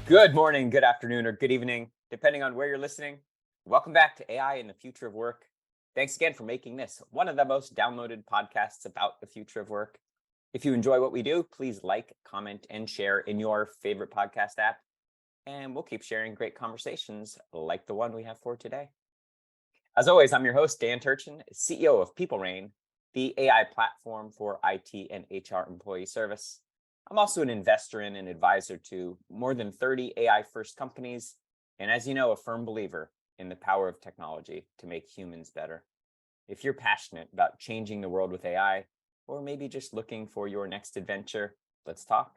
Good morning, good afternoon, or good evening, depending on where you're listening. Welcome back to AI and the Future of Work. Thanks again for making this one of the most downloaded podcasts about the future of work. If you enjoy what we do, please like, comment, and share in your favorite podcast app. And we'll keep sharing great conversations like the one we have for today. As always, I'm your host, Dan Turchin, CEO of PeopleRain, the AI platform for IT and HR employee service. I'm also an investor in and advisor to more than 30 AI-first companies, and as you know, a firm believer in the power of technology to make humans better. If you're passionate about changing the world with AI, or maybe just looking for your next adventure, let's talk.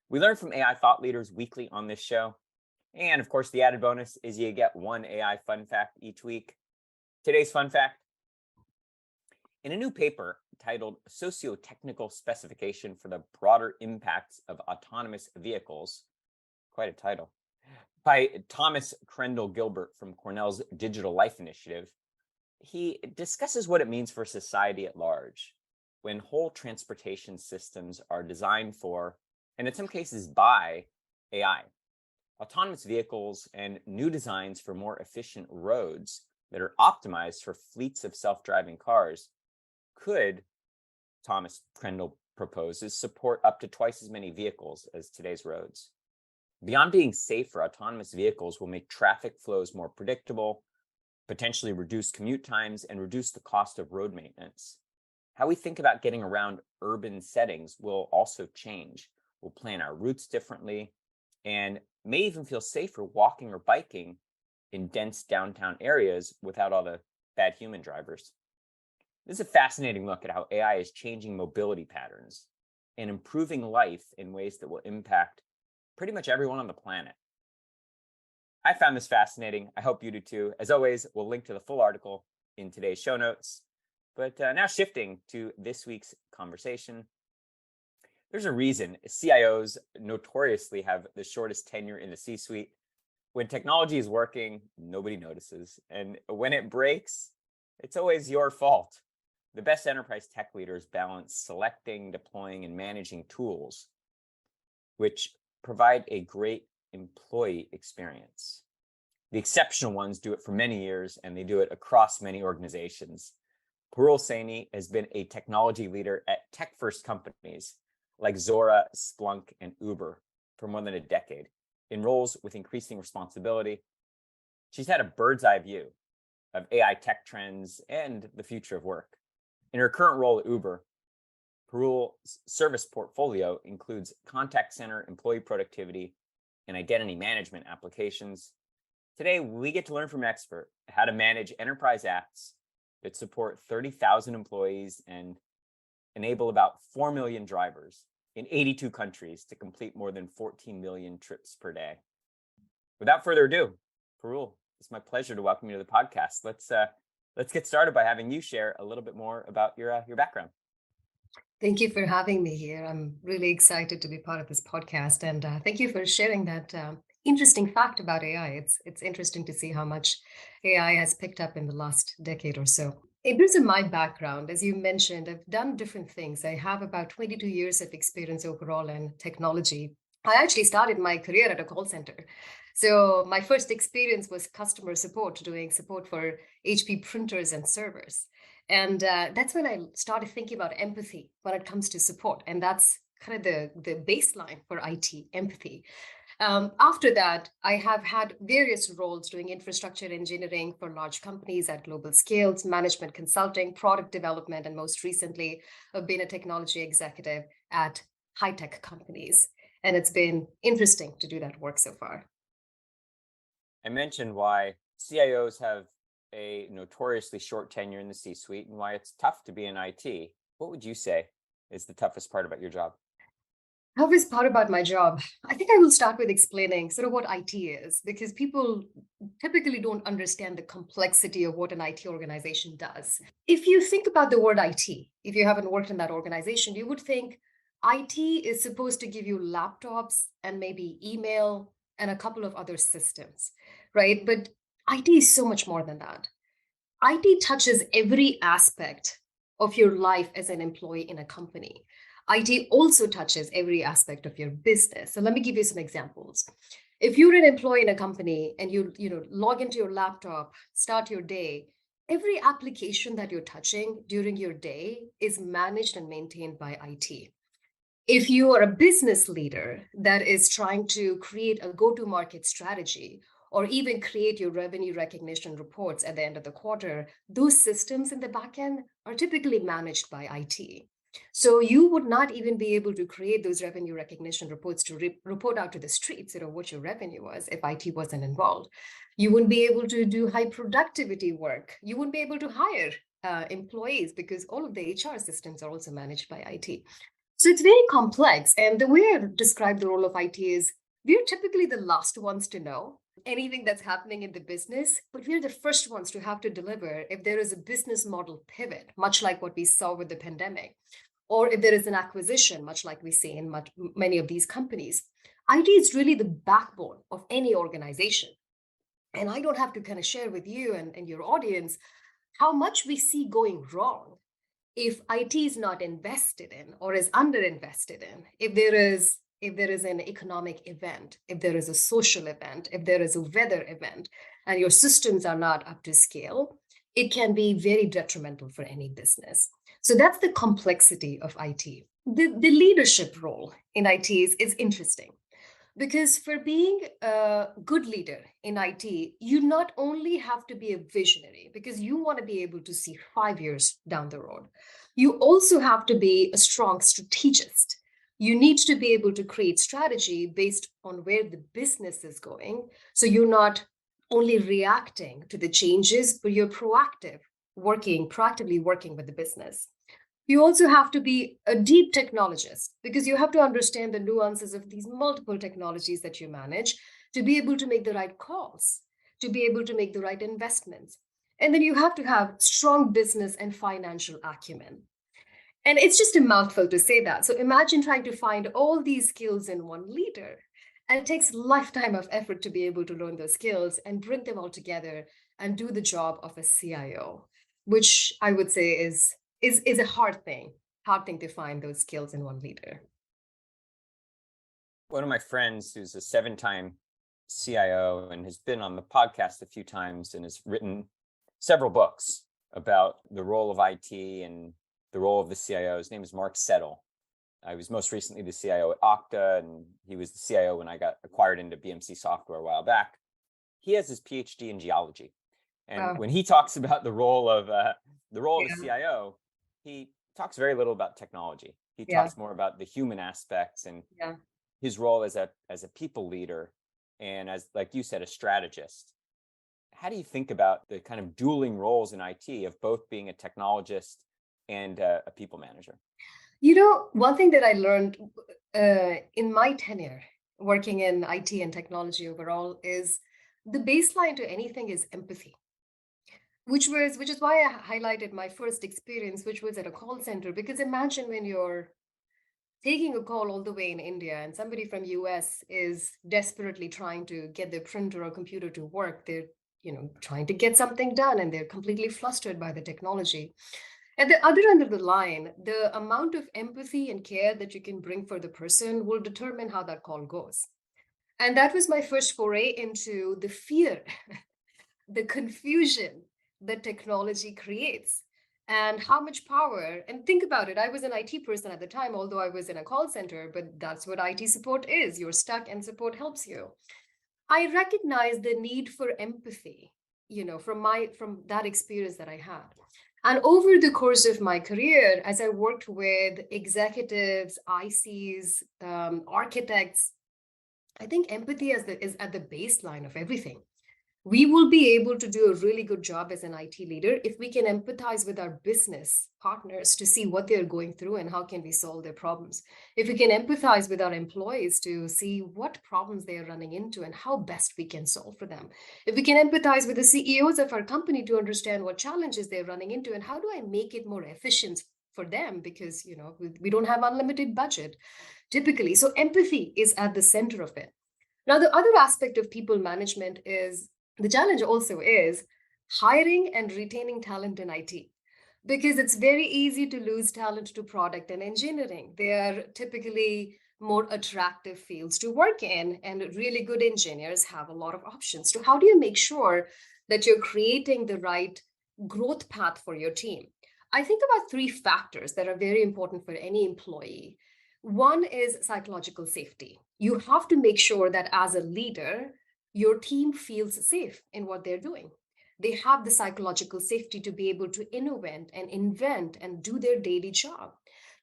We learn from AI thought leaders weekly on this show, and of course, the added bonus is you get one AI fun fact each week. Today's fun fact: in a new paper titled Socio-Technical Specification for the Broader Impacts of Autonomous Vehicles, quite a title, by Thomas Crendell Gilbert from Cornell's Digital Life Initiative, he discusses what it means for society at large when whole transportation systems are designed for, and in some cases by, AI. Autonomous vehicles and new designs for more efficient roads that are optimized for fleets of self-driving cars could, Thomas Crendell proposes, support up to twice as many vehicles as today's roads. Beyond being safer, autonomous vehicles will make traffic flows more predictable, potentially reduce commute times, and reduce the cost of road maintenance. How we think about getting around urban settings will also change. We'll plan our routes differently and may even feel safer walking or biking in dense downtown areas without all the bad human drivers. This is a fascinating look at how AI is changing mobility patterns and improving life in ways that will impact pretty much everyone on the planet. I found this fascinating. I hope you do too. As always, we'll link to the full article in today's show notes. But now shifting to this week's conversation. There's a reason CIOs notoriously have the shortest tenure in the C-suite. When technology is working, nobody notices. And when it breaks, it's always your fault. The best enterprise tech leaders balance selecting, deploying, and managing tools which provide a great employee experience. The exceptional ones do it for many years, and they do it across many organizations. Parul Saini has been a technology leader at tech-first companies like Zora, Splunk, and Uber for more than a decade, in roles with increasing responsibility. She's had a bird's eye view of AI tech trends and the future of work. In her current role at Uber, Parul's service portfolio includes contact center, employee productivity, and identity management applications. Today, we get to learn from an expert how to manage enterprise apps that support 30,000 employees and enable about 4 million drivers in 82 countries to complete more than 14 million trips per day. Without further ado, Parul, it's my pleasure to welcome you to the podcast. Let's get started by having you share a little bit more about your background. Thank you for having me here. I'm really excited to be part of this podcast, and thank you for sharing that interesting fact about AI. It's interesting to see how much AI has picked up in the last decade or so. In terms of my background, as you mentioned, I've done different things. I have about 22 years of experience overall in technology. I actually started my career at a call center. So my first experience was customer support, doing support for HP printers and servers. And that's when I started thinking about empathy when it comes to support. And that's kind of the baseline for IT, empathy. After that, I have had various roles doing infrastructure engineering for large companies at global scales, management consulting, product development, and most recently, I've been a technology executive at high-tech companies. And it's been interesting to do that work so far. I mentioned why CIOs have a notoriously short tenure in the C-suite and why it's tough to be in IT. What would you say is the toughest part about your job? Toughest part about my job, I think I will start with explaining sort of what IT is, because people typically don't understand the complexity of what an IT organization does. If you think about the word IT, if you haven't worked in that organization, you would think IT is supposed to give you laptops and maybe email and a couple of other systems, right? But IT is so much more than that. IT touches every aspect of your life as an employee in a company. IT also touches every aspect of your business. So let me give you some examples. If you're an employee in a company and you log into your laptop, start your day, every application that you're touching during your day is managed and maintained by IT. If you are a business leader that is trying to create a go-to-market strategy or even create your revenue recognition reports at the end of the quarter, those systems in the back end are typically managed by IT. So you would not even be able to create those revenue recognition reports to report out to the streets, what your revenue was if IT wasn't involved. You wouldn't be able to do high productivity work. You wouldn't be able to hire employees because all of the HR systems are also managed by IT. So it's very complex. And the way I describe the role of IT is we're typically the last ones to know anything that's happening in the business, but we're the first ones to have to deliver if there is a business model pivot, much like what we saw with the pandemic, or if there is an acquisition, much like we see in many of these companies. IT is really the backbone of any organization. And I don't have to kind of share with you and your audience how much we see going wrong if IT is not invested in or is underinvested in, if there is an economic event, if there is a social event, if there is a weather event, and your systems are not up to scale, it can be very detrimental for any business. So that's the complexity of IT. The leadership role in IT is interesting. Because for being a good leader in IT, you not only have to be a visionary, because you want to be able to see 5 years down the road, you also have to be a strong strategist. You need to be able to create strategy based on where the business is going. So you're not only reacting to the changes, but you're proactively working with the business. You also have to be a deep technologist because you have to understand the nuances of these multiple technologies that you manage to be able to make the right calls, to be able to make the right investments. And then you have to have strong business and financial acumen. And it's just a mouthful to say that. So imagine trying to find all these skills in one leader. And it takes a lifetime of effort to be able to learn those skills and bring them all together and do the job of a CIO, which I would say is a hard thing to find those skills in one leader. One of my friends who's a 7-time CIO and has been on the podcast a few times and has written several books about the role of IT and the role of the CIO. His name is Mark Settle. I was most recently the CIO at Okta, and he was the CIO when I got acquired into BMC Software a while back. He has his PhD in geology. And when he talks about the role of a CIO, he talks very little about technology. He talks more about the human aspects and his role as a people leader and, as like you said, a strategist. How do you think about the kind of dueling roles in IT of both being a technologist and a people manager? One thing that I learned in my tenure working in IT and technology overall is the baseline to anything is empathy, which is why I highlighted my first experience, which was at a call center. Because imagine when you're taking a call all the way in India and somebody from US is desperately trying to get their printer or computer to work. They're trying to get something done and they're completely flustered by the technology. At the other end of the line, the amount of empathy and care that you can bring for the person will determine how that call goes. And that was my first foray into the fear, the confusion that technology creates and how much power. And think about it. I was an IT person at the time, although I was in a call center, but that's what IT support is. You're stuck and support helps you. I recognize the need for empathy, from that experience that I had. And over the course of my career, as I worked with executives, ICs, architects, I think empathy is at the baseline of everything. We will be able to do a really good job as an IT leader if we can empathize with our business partners to see what they're going through and how can we solve their problems. If we can empathize with our employees to see what problems they are running into and how best we can solve for them. If we can empathize with the CEOs of our company to understand what challenges they're running into and how do I make it more efficient for them, because we don't have unlimited budget typically. So empathy is at the center of it. Now, the other aspect of people management is the challenge also is hiring and retaining talent in IT, because it's very easy to lose talent to product and engineering. They are typically more attractive fields to work in, and really good engineers have a lot of options. So how do you make sure that you're creating the right growth path for your team? I think about three factors that are very important for any employee. One is psychological safety. You have to make sure that as a leader, your team feels safe in what they're doing. They have the psychological safety to be able to innovate and invent and do their daily job.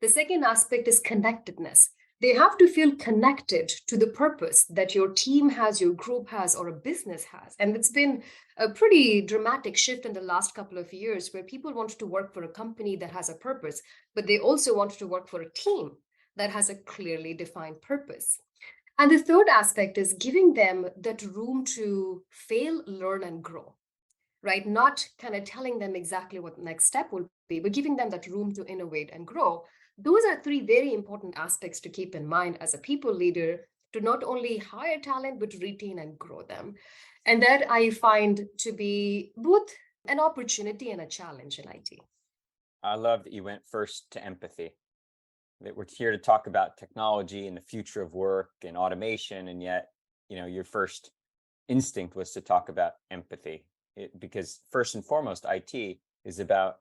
The second aspect is connectedness. They have to feel connected to the purpose that your team has, your group has, or a business has. And it's been a pretty dramatic shift in the last couple of years where people want to work for a company that has a purpose, but they also want to work for a team that has a clearly defined purpose. And the third aspect is giving them that room to fail, learn, and grow, right? Not kind of telling them exactly what the next step will be, but giving them that room to innovate and grow. Those are three very important aspects to keep in mind as a people leader, to not only hire talent, but retain and grow them. And that I find to be both an opportunity and a challenge in IT. I love that you went first to empathy, that we're here to talk about technology and the future of work and automation. And yet, your first instinct was to talk about empathy, because first and foremost, IT is about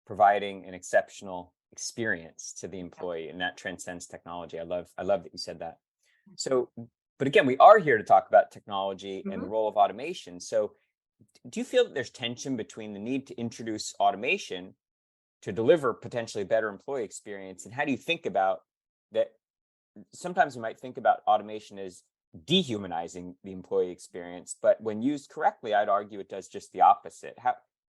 providing an exceptional experience to the employee, and that transcends technology. I love that you said that. So, but again, we are here to talk about technology and the Mhm. role of automation. So, do you feel that there's tension between the need to introduce automation to deliver potentially better employee experience? And how do you think about that? Sometimes you might think about automation as dehumanizing the employee experience, but when used correctly, I'd argue it does just the opposite.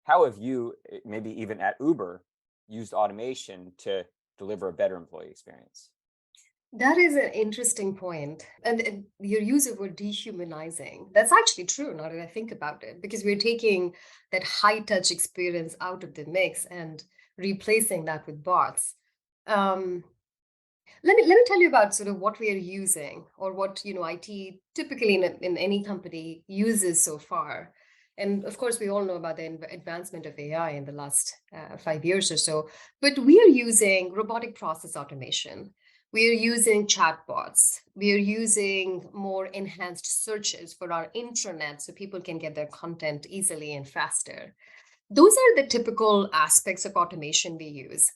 How have you, maybe even at Uber, used automation to deliver a better employee experience? That is an interesting point. And your use of word dehumanizing, that's actually true now that I think about it, because we're taking that high touch experience out of the mix and replacing that with bots. Um, let me tell you about sort of what we are using, or what IT typically in any company uses so far. And of course, we all know about the advancement of AI in the last 5 years or so. But we are using robotic process automation. We are using chatbots. We are using more enhanced searches for our intranet so people can get their content easily and faster. Those are the typical aspects of automation we use.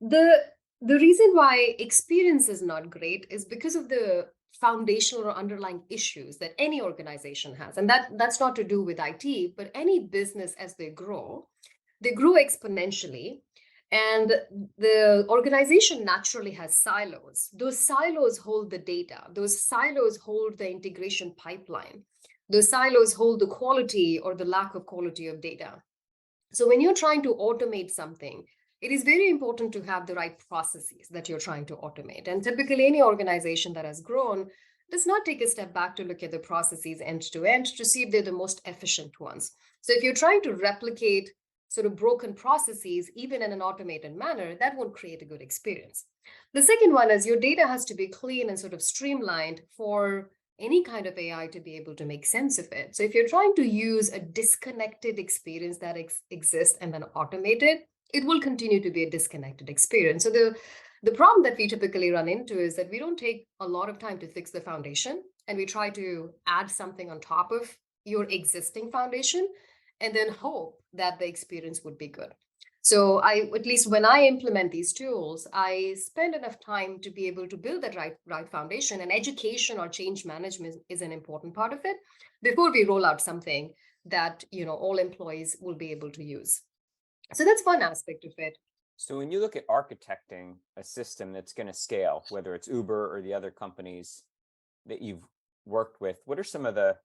The the reason why experience is not great is because of the foundational or underlying issues that any organization has. And that's not to do with IT, but any business as they grow exponentially. And the organization naturally has silos. Those silos hold the data, those silos hold the integration pipeline, those silos hold the quality or the lack of quality of data. So when you're trying to automate something, it is very important to have the right processes that you're trying to automate. And typically, any organization that has grown does not take a step back to look at the processes end to end to see if they're the most efficient ones. So if you're trying to replicate sort of broken processes, even in an automated manner, that won't create a good experience. The second one is your data has to be clean and sort of streamlined for any kind of AI to be able to make sense of it. So if you're trying to use a disconnected experience that exists and then automate it, it will continue to be a disconnected experience. So the problem that we typically run into is that we don't take a lot of time to fix the foundation, and we try to add something on top of your existing foundation and then hope that the experience would be good. So at least when I implement these tools, I spend enough time to be able to build that right foundation, and education or change management is an important part of it before we roll out something that all employees will be able to use. So that's one aspect of it. So when you look at architecting a system that's going to scale, whether it's Uber or the other companies that you've worked with, what are some of the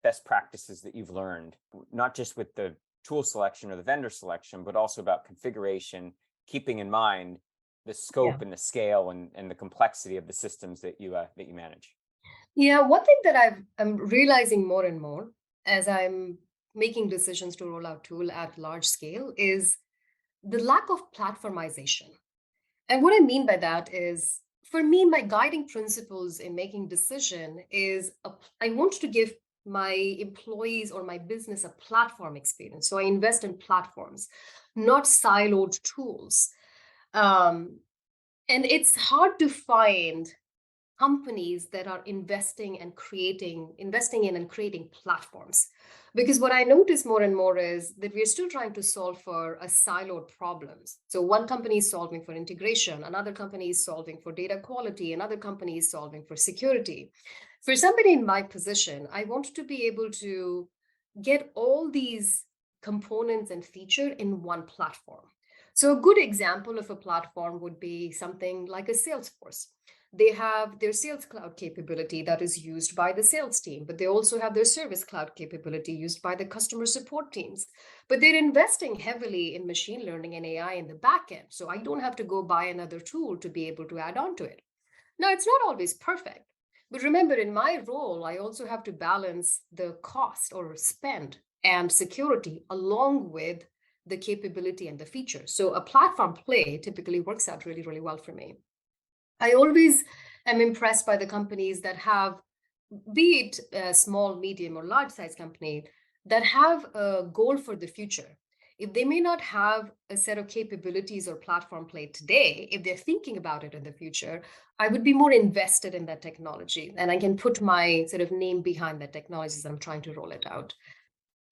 best practices that you've learned, not just with the tool selection or the vendor selection, but also about configuration, keeping in mind the Yeah. scope and the scale and the complexity of the systems that you manage? Yeah, one thing that I'm realizing more and more as I'm making decisions to roll out tool at large scale is the lack of platformization. And what I mean by that is, for me, my guiding principles in making decision is I want to give my employees or my business a platform experience. So I invest in platforms, not siloed tools. Um, and it's hard to find companies that are investing in and creating platforms. Because what I notice more and more is that we're still trying to solve for a siloed problems. So one company is solving for integration, another company is solving for data quality, another company is solving for security. For somebody in my position, I want to be able to get all these components and feature in one platform. So a good example of a platform would be something like a Salesforce. They have their sales cloud capability that is used by the sales team, but they also have their service cloud capability used by the customer support teams. But they're investing heavily in machine learning and AI in the back end. So I don't have to go buy another tool to be able to add on to it. Now, it's not always perfect. But remember, in my role, I also have to balance the cost or spend and security along with the capability and the features. So a platform play typically works out really, really well for me. I always am impressed by the companies that have, be it a small, medium, or large size company, that have a goal for the future. If they may not have a set of capabilities or platform play today, if they're thinking about it in the future, I would be more invested in that technology and I can put my sort of name behind that technology as I'm trying to roll it out.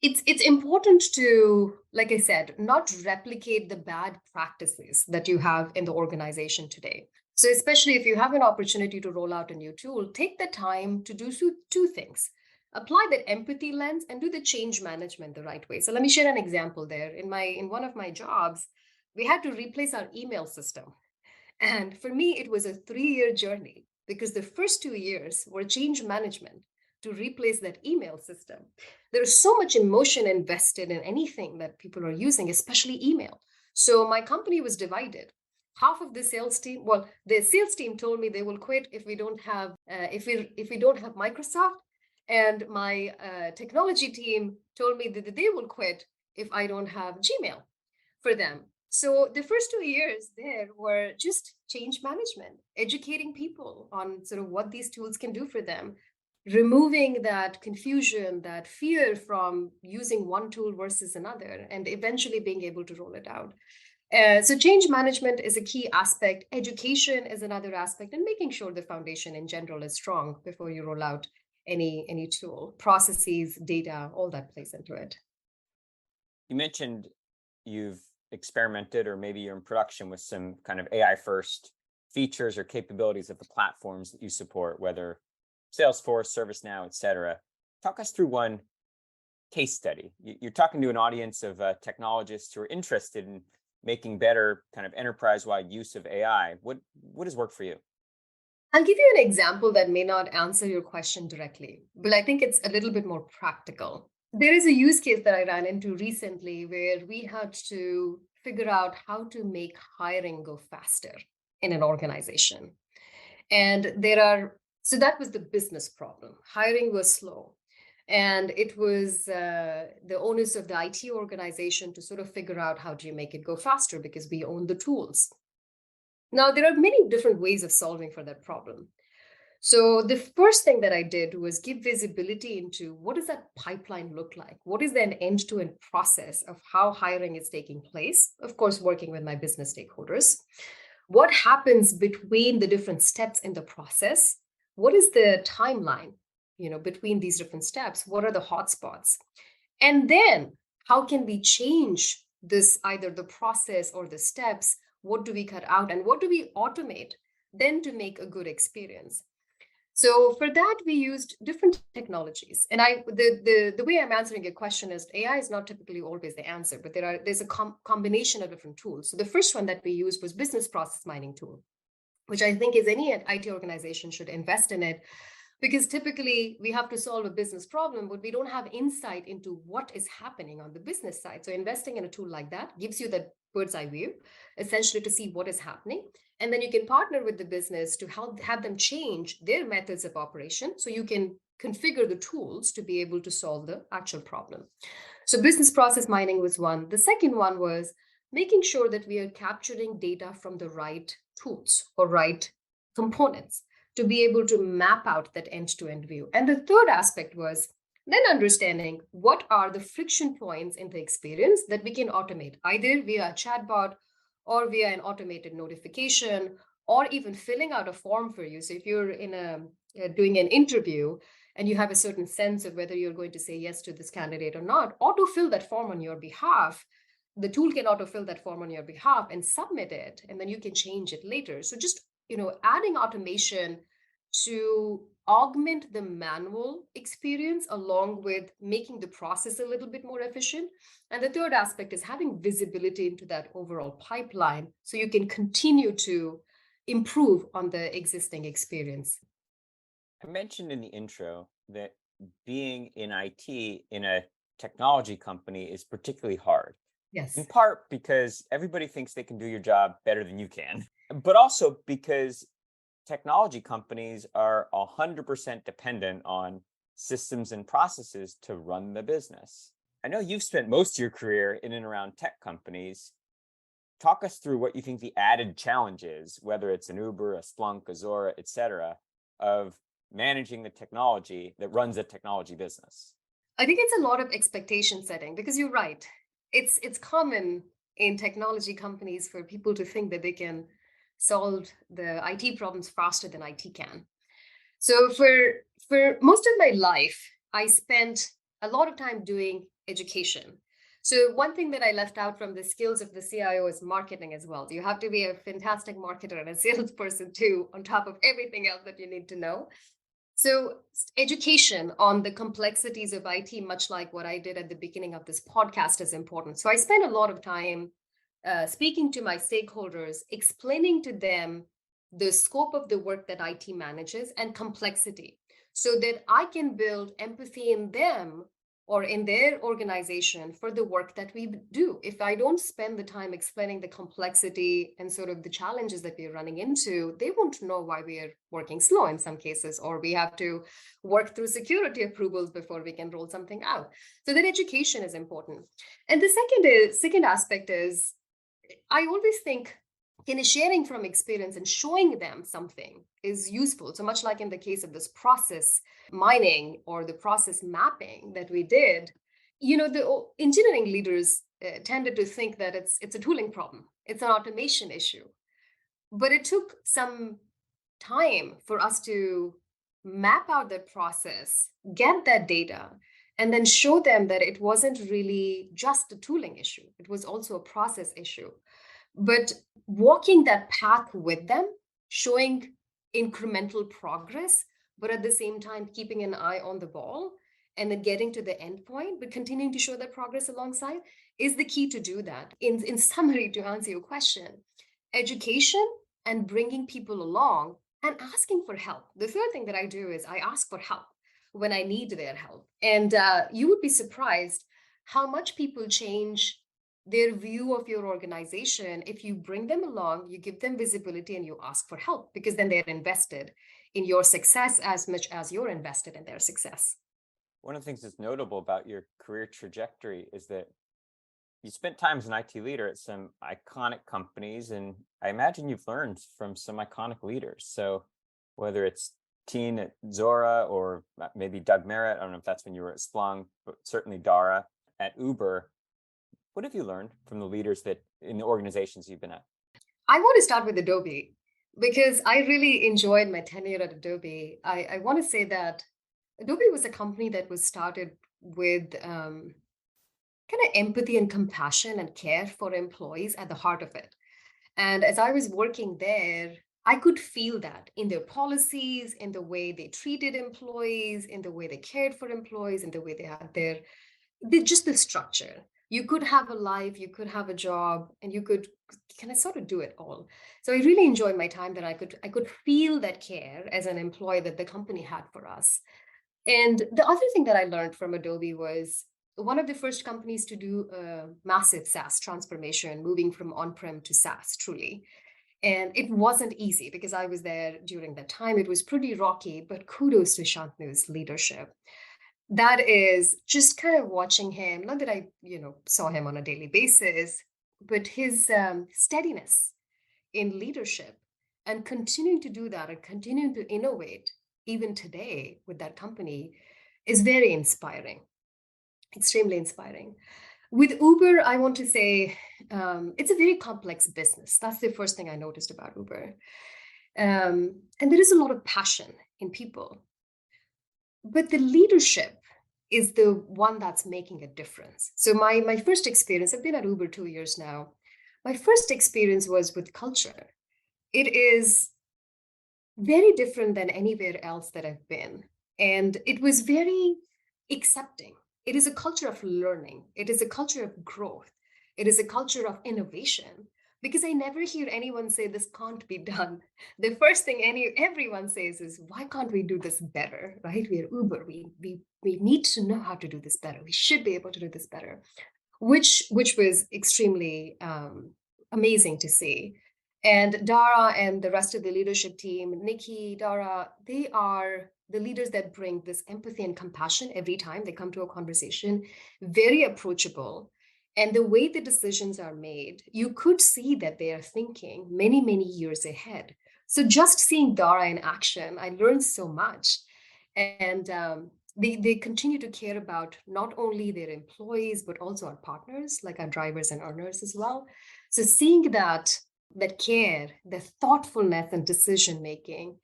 It's important to, like I said, not replicate the bad practices that you have in the organization today. So especially if you have an opportunity to roll out a new tool, take the time to do two things. Apply that empathy lens and do the change management the right way. So let me share an example there. In one of my jobs, we had to replace our email system. And for me, it was a 3-year journey because the first 2 years were change management to replace that email system. There is so much emotion invested in anything that people are using, especially email. So my company was divided. Half of the sales team, well, the sales team told me they will quit if we don't have if we don't have Microsoft, and my technology team told me that they will quit if I don't have Gmail for them. So the first 2 years there were just change management, educating people on sort of what these tools can do for them, removing that confusion, that fear from using one tool versus another, and eventually being able to roll it out. So change management is a key aspect. Education is another aspect, and making sure the foundation in general is strong before you roll out any tool. Processes, data, all that plays into it. You mentioned you've experimented, or maybe you're in production with some kind of AI first features or capabilities of the platforms that you support, whether Salesforce, ServiceNow, et cetera. Talk us through one case study. You're talking to an audience of technologists who are interested in making better kind of enterprise-wide use of AI. What has worked for you? I'll give you an example that may not answer your question directly, but I think it's a little bit more practical. There is a use case that I ran into recently where we had to figure out how to make hiring go faster in an organization. And so that was the business problem. Hiring was slow. And it was the onus of the IT organization to sort of figure out how do you make it go faster because we own the tools. Now, there are many different ways of solving for that problem. So the first thing that I did was give visibility into what does that pipeline look like? What is the end-to-end process of how hiring is taking place? Of course, working with my business stakeholders. What happens between the different steps in the process? What is the timeline, between these different steps? What are the hotspots? And then how can we change this, either the process or the steps? What do we cut out and what do we automate then to make a good experience? So for that, we used different technologies. And the way I'm answering your question is AI is not typically always the answer, but there's a combination of different tools. So the first one that we used was business process mining tool, which I think is any IT organization should invest in it, because typically we have to solve a business problem, but we don't have insight into what is happening on the business side. So investing in a tool like that gives you that bird's eye view, essentially to see what is happening. And then you can partner with the business to have them change their methods of operation. So you can configure the tools to be able to solve the actual problem. So business process mining was one. The second one was making sure that we are capturing data from the right tools or right components to be able to map out that end-to-end view. And the third aspect was then understanding what are the friction points in the experience that we can automate, either via a chatbot or via an automated notification or even filling out a form for you. So if you're in doing an interview and you have a certain sense of whether you're going to say yes to this candidate or not, autofill that form on your behalf. The tool can autofill that form on your behalf and submit it, and then you can change it later. So just, adding automation to augment the manual experience along with making the process a little bit more efficient. And the third aspect is having visibility into that overall pipeline so you can continue to improve on the existing experience. I mentioned in the intro that being in IT in a technology company is particularly hard, in Yes. part because everybody thinks they can do your job better than you can, but also because technology companies are 100% dependent on systems and processes to run the business. I know you've spent most of your career in and around tech companies. Talk us through what you think the added challenge is, whether it's an Uber, a Splunk, a Zora, et cetera, of managing the technology that runs a technology business. I think it's a lot of expectation setting because you're right. It's common in technology companies for people to think that they can solve the IT problems faster than IT can. So for most of my life, I spent a lot of time doing education. So one thing that I left out from the skills of the CIO is marketing as well. You have to be a fantastic marketer and a salesperson too, on top of everything else that you need to know. So, education on the complexities of IT, much like what I did at the beginning of this podcast, is important. So, I spend a lot of time speaking to my stakeholders, explaining to them the scope of the work that IT manages and complexity so that I can build empathy in them or in their organization for the work that we do. If I don't spend the time explaining the complexity and sort of the challenges that we're running into, they won't know why we are working slow in some cases, or we have to work through security approvals before we can roll something out. So that education is important. And the second aspect is I always think sharing from experience and showing them something is useful. So much like in the case of this process mining or the process mapping that we did, the engineering leaders tended to think that it's a tooling problem, it's an automation issue. But it took some time for us to map out that process, get that data, and then show them that it wasn't really just a tooling issue, it was also a process issue. But walking that path with them, showing incremental progress, but at the same time keeping an eye on the ball and then getting to the end point, but continuing to show that progress alongside is the key to do that. In summary, to answer your question, education and bringing people along and asking for help. The third thing that I do is I ask for help when I need their help. And you would be surprised how much people change their view of your organization if you bring them along, you give them visibility, and you ask for help because then they're invested in your success as much as you're invested in their success. One of the things that's notable about your career trajectory is that you spent time as an IT leader at some iconic companies, and I imagine you've learned from some iconic leaders. So whether it's Teen at Zora or maybe Doug Merritt, I don't know if that's when you were at Splunk, but certainly Dara at Uber. What have you learned from the leaders that in the organizations you've been at? I want to start with Adobe because I really enjoyed my tenure at Adobe. I want to say that Adobe was a company that was started with kind of empathy and compassion and care for employees at the heart of it. And as I was working there, I could feel that in their policies, in the way they treated employees, in the way they cared for employees, in the way they had just the structure. You could have a life, you could have a job, and you could kind of sort of do it all. So I really enjoyed my time that I could feel that care as an employee that the company had for us. And the other thing that I learned from Adobe was one of the first companies to do a massive SaaS transformation, moving from on-prem to SaaS, truly. And it wasn't easy because I was there during that time. It was pretty rocky, but kudos to Shantanu's leadership. That is just kind of watching him, not that I, saw him on a daily basis, but his steadiness in leadership and continuing to do that and continuing to innovate even today with that company is very inspiring, extremely inspiring. With Uber, I want to say it's a very complex business. That's the first thing I noticed about Uber. And there is a lot of passion in people, but the leadership is the one that's making a difference. So my first experience, I've been at Uber 2 years now. My first experience was with culture. It is very different than anywhere else that I've been. And it was very accepting. It is a culture of learning, it is a culture of growth, it is a culture of innovation. Because I never hear anyone say this can't be done. The first thing everyone says is, why can't we do this better? Right? We are Uber. We need to know how to do this better. We should be able to do this better, which was extremely amazing to see. And Dara and the rest of the leadership team, Nikki, Dara, they are the leaders that bring this empathy and compassion every time they come to a conversation, very approachable. And the way the decisions are made, you could see that they are thinking many, many years ahead. So just seeing Dara in action, I learned so much. And they continue to care about not only their employees, but also our partners, like our drivers and earners as well. So seeing that care, the thoughtfulness and decision making,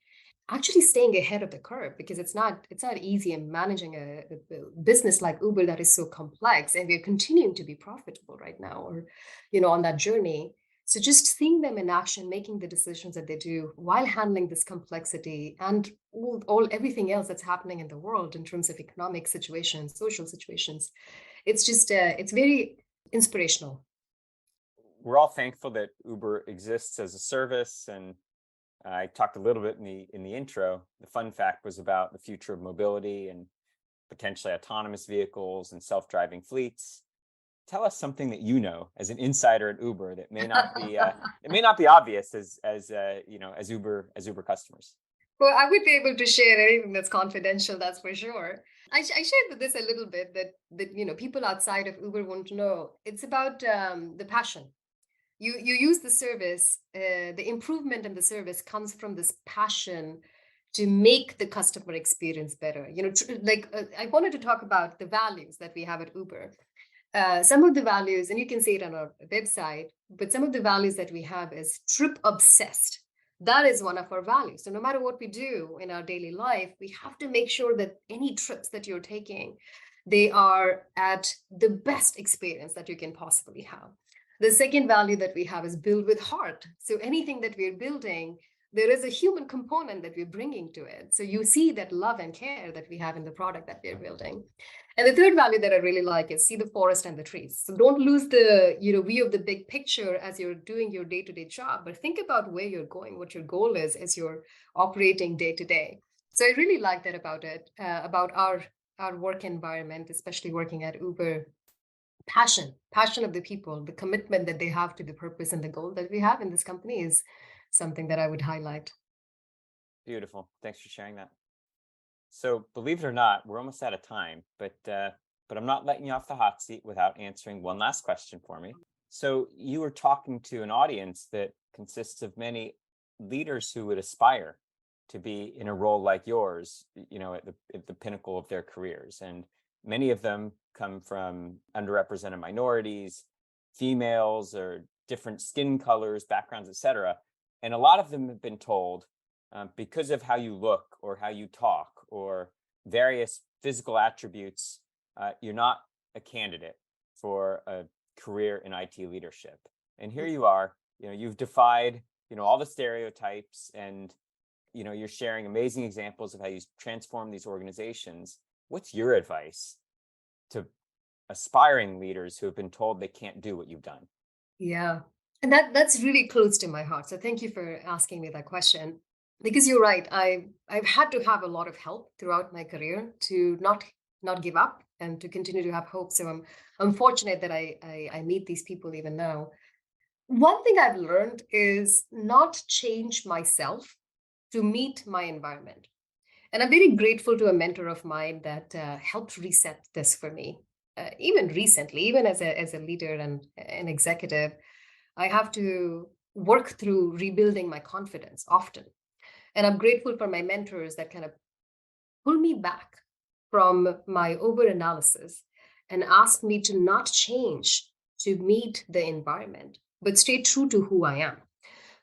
actually staying ahead of the curve, because it's not easy in managing a business like Uber that is so complex, and we're continuing to be profitable right now, or on that journey. So just seeing them in action, making the decisions that they do while handling this complexity and all everything else that's happening in the world in terms of economic situations, social situations, it's just it's very inspirational. We're all thankful that Uber exists as a service, and I talked a little bit in the intro. The fun fact was about the future of mobility and potentially autonomous vehicles and self-driving fleets. Tell us something that you know as an insider at Uber that may not be it may not be obvious as Uber customers. Well, I would be able to share anything that's confidential, that's for sure. I shared this a little bit that people outside of Uber won't know. It's about the passion. You use the service. The improvement in the service comes from this passion to make the customer experience better. I wanted to talk about the values that we have at Uber. Some of the values, and you can see it on our website, but some of the values that we have is trip obsessed. That is one of our values. So no matter what we do in our daily life, we have to make sure that any trips that you're taking, they are at the best experience that you can possibly have. The second value that we have is build with heart. So anything that we're building, there is a human component that we're bringing to it. So you see that love and care that we have in the product that we're building. And the third value that I really like is see the forest and the trees. So don't lose the view of the big picture as you're doing your day-to-day job, but think about where you're going, what your goal is as you're operating day to day. So I really like that about it, about our work environment, especially working at Uber. Passion of the people, the commitment that they have to the purpose and the goal that we have in this company is something that I would highlight. Beautiful. Thanks for sharing that. So, believe it or not, we're almost out of time, but I'm not letting you off the hot seat without answering one last question for me. So, you were talking to an audience that consists of many leaders who would aspire to be in a role like yours, at the pinnacle of their careers, and many of them come from underrepresented minorities, females, or different skin colors, backgrounds, etc. And a lot of them have been told, because of how you look or how you talk or various physical attributes, you're not a candidate for a career in IT leadership. And here you are, you've defied, all the stereotypes, and, you're sharing amazing examples of how you transform these organizations. What's your advice to aspiring leaders who have been told they can't do what you've done? Yeah. And that's really close to my heart. So thank you for asking me that question. Because you're right. I've had to have a lot of help throughout my career to not give up and to continue to have hope. So I'm fortunate that I meet these people even now. One thing I've learned is not change myself to meet my environment. And I'm very grateful to a mentor of mine that helped reset this for me. Even recently, even as a leader and an executive, I have to work through rebuilding my confidence often. And I'm grateful for my mentors that kind of pull me back from my over analysis and asked me to not change to meet the environment, but stay true to who I am.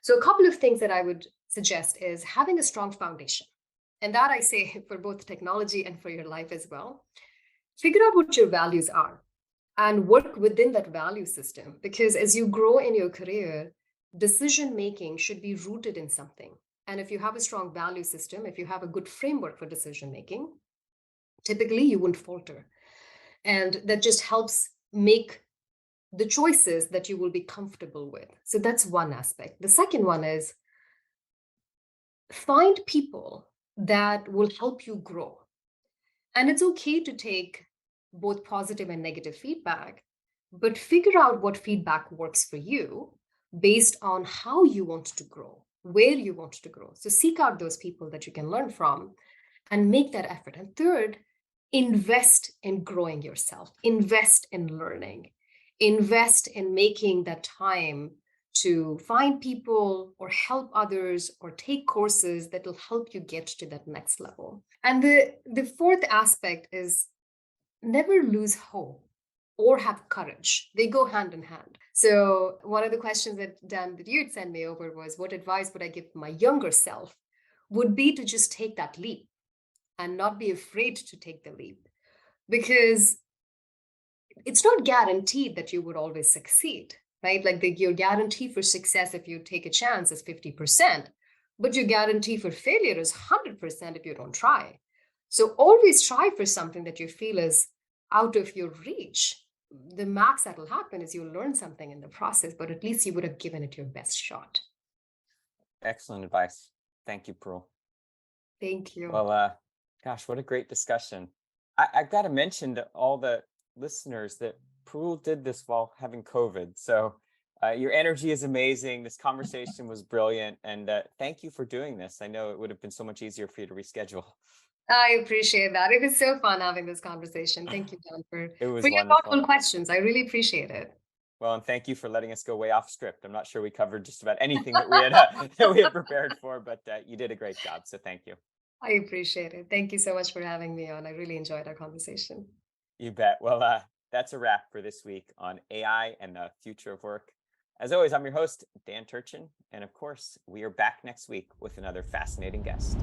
So, a couple of things that I would suggest is having a strong foundation. And that I say for both technology and for your life as well. Figure out what your values are and work within that value system. Because as you grow in your career, decision making should be rooted in something. And if you have a strong value system, if you have a good framework for decision making, typically you won't falter. And that just helps make the choices that you will be comfortable with. So that's one aspect. The second one is find people that will help you grow. And it's okay to take both positive and negative feedback, but figure out what feedback works for you based on how you want to grow, where you want to grow. So seek out those people that you can learn from and make that effort. And third, invest in growing yourself, invest in learning, invest in making that time to find people or help others or take courses that will help you get to that next level. And the fourth aspect is never lose hope or have courage. They go hand in hand. So one of the questions that Dan, that you'd send me over was, what advice would I give my younger self? Would be to just take that leap and not be afraid to take the leap, because it's not guaranteed that you would always succeed, right? Like your guarantee for success if you take a chance is 50%, but your guarantee for failure is 100% if you don't try. So always try for something that you feel is out of your reach. The max that will happen is you'll learn something in the process, but at least you would have given it your best shot. Excellent advice. Thank you, Parul. Thank you. Well, gosh, what a great discussion. I've got to mention to all the listeners that Parul did this while having COVID. So your energy is amazing. This conversation was brilliant. And thank you for doing this. I know it would have been so much easier for you to reschedule. I appreciate that. It was so fun having this conversation. Thank you, John, for It was your wonderful. thoughtful questions. I really appreciate it. Well, and thank you for letting us go way off script. I'm not sure we covered just about anything that we had prepared for, but you did a great job. So thank you. I appreciate it. Thank you so much for having me on. I really enjoyed our conversation. You bet. Well, that's a wrap for this week on AI and the future of work. As always, I'm your host, Dan Turchin. And of course, we are back next week with another fascinating guest.